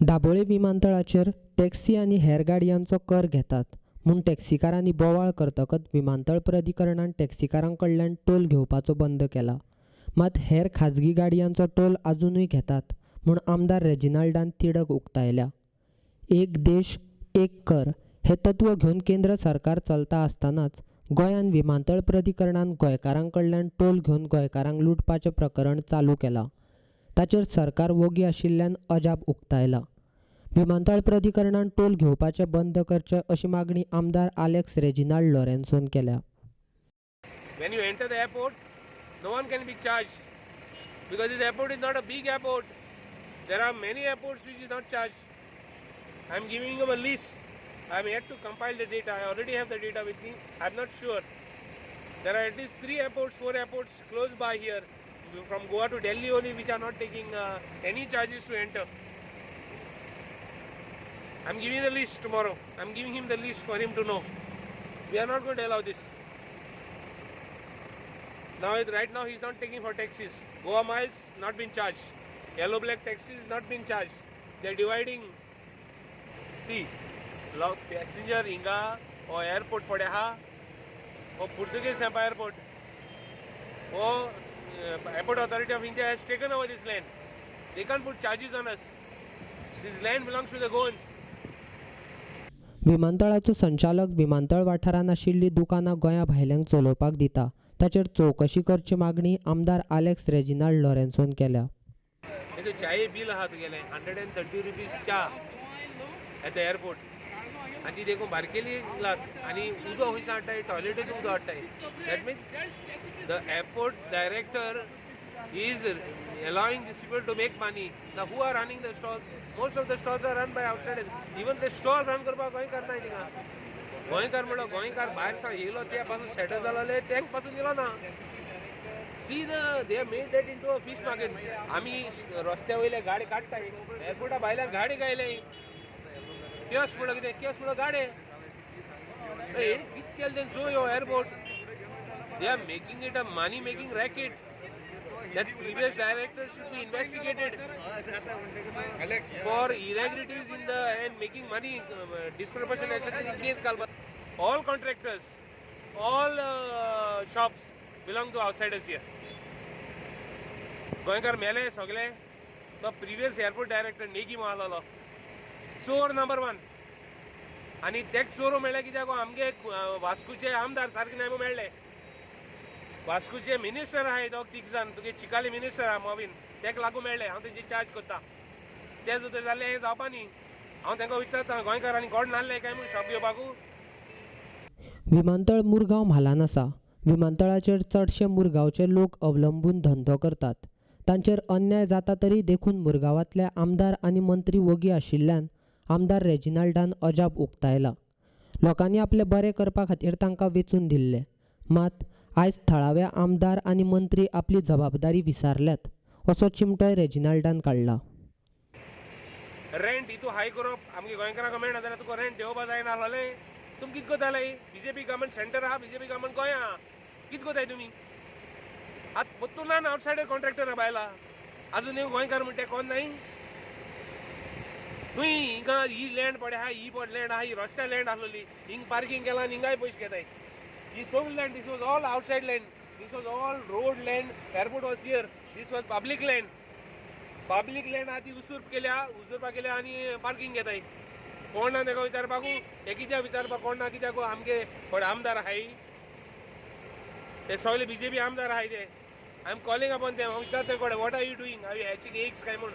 Dabole विमानतळाचेर taxi आनी हेर गाडयांचो कर घेतात म्हूण टॅक्सीकारांनी बोवाळ करतकच विमानतळ प्राधिकरणान टॅक्सीकारां कडल्यान टोल घेवपाचो बंद केला. मात हेर खाजगी गाडयांचो टोल अजूनय घेतात म्हूण आमदार रेजिनाल्डान तिडक उक्तायल्या. एक देश एक कर हे तत्व घेवन केंद्र सरकार चलता आसतनाच गोंयान विमानतळ प्राधिकरणान गोंयकारां कडल्यान टोल घेवन गोंयकारांक लुटपाचें प्रकरण चालू केलां. ताचेर सरकार वोगी आशिल्ल्यान अजाप उक्तायला. विमानतळ प्राधिकरणान टोल घेवपाचे बंद करचे अशी मागणी आमदार आलेक्स रेजिनाल्ड लॉरेन्सोन केल्या. When you enter the airport, no one can be charged because this airport is not a big airport. There are many airports which is not charged. I am giving you a list. I am yet to compile the data. I already have the data with me. I am not sure. There are at least 3 airports, 4 airports close by here from Goa to Delhi only which are not taking any charges to enter. I am giving the list tomorrow. I am giving him the list for him to know. We are not going to allow this. Right now he is not taking for taxis. Goa miles not been charged. Yellow black taxis not been charged. They are dividing. See, passenger inga or airport pade ha. Or Portuguese airport. Or airport authority of India has taken over this land. They can't put charges on us. This land belongs to the Goans. विमानतळाचो संचालक विमानतळ वाठारांत आशिल्लीं दुकानां गोंया भायल्यांक चलोवपाक दिता ताचेर चवकशी करची मागणी आमदार आलेक्स रेजिनाल्ड लॉरेन्सोन केल्या. चाये बिल आहा तुगेलें 130 रुपीज चा एट द एअरपोर्ट आनी ती देखून बारकेली ग्लास आनी उदक खंयसान हाडटाय टॉयलेटींत उदक हाडटाय. That means the airport director is allowing these people to make money. Now who are running the stalls? Most of the stalls are run by outsiders. Even the stall run करपाक गोंयकार नाय थिंगा. गोंयकार म्हणलो गोंयकार भायर सा येयलो त्या पासून सेटल जालोले टँक पासून येयलो ना. See they have made that into a fish market. आमी रस्त्या वयले गाडी काडटाय एअरपोर्टा भायल्यान गाडी गायले कियोस्क म्हणलो कितें कियोस्क म्हणलो गाडे कित केलें तें चोय हो airport. They are making it a money making racket. That previous director should be investigated for irregularities in the and making money disproportionate case. All contractors, all shops belong to outsiders here. गोंयकार मेले सगळे. तो previous airport director Negi मारलो चोर number 1 आनी तेक चोरू मेळ्ळे कित्याक आमगे वास्कोचे आमदार सारके नाय मेळ्ळे. वास्कोचे मिनिस्टर आहाय दोग 3 जाण तुगे चिकाली मिनिस्टर आहा मोवीन तेका लागू मेळ्ळे. हांव तेंची चार्ज करता ते सुद्दां जाल्ले हें जावपा न्ही. हांव तांकां विचारता गोंयकारांनी कोण नासले काय म्हूण शॉप घेवपाकू. विमानतळ मुरगांव म्हालान आसा. विमानतळाचेर चडशे मुरगांवचे लोक अवलंबून धंदो करतात. तांचेर अन्याय जाता तरी देखून मुरगांवांतले आमदार आनी मंत्री वोगी आशिल्ल्यान आमदार रेजिनाल्डान अजाप उक्तायला. लोकांनी आपले बरें करपा खातीर तांकां वेंचून दिल्ले. मात आयज थळावे आमदार आनी मंत्री आपली जबाबदारी विसारल्यात असो चिमटोय रेजिनाल्डान काडला. रेंट इतू हाय करप आमगे गोंयकारांक मेळना जाल्यार तुका रेंट देवपा जायना आसलें. तुमी कितें कोताले बीजेपी गव्हर्मेंट सेंटर आहा बीजेपी गव्हर्मेंट गोंया आहा कितें कोताय तुमी. आतां पोत्तुनान आवटसायडर कॉन्ट्रॅक्टर बायला आजून ह्यो गोंयकार म्हणटा कोण नाय. खंय हिंगा ही लँड पडे आहा ही लँड आहा ही रस्त्या लँड आसलोली हिंग पार्किंग केला आनी हिंगाय पयशे घेताय. This whole land, this was all outside land. This was all road land. Airport was here. This was public land. Public land आती उसूरपा केल्या आनी पार्किंग घेताय. कोण ना तेका विचारपाकू हे कित्याक विचारपाक कोण ना कित्याक आमगे थोडे आमदार आहाय ते सगळे बीजेपी आमदार आहाय ते. I am calling upon them. हांव विचारता कोडे what are you doing are you hatching eggs काय म्हूण.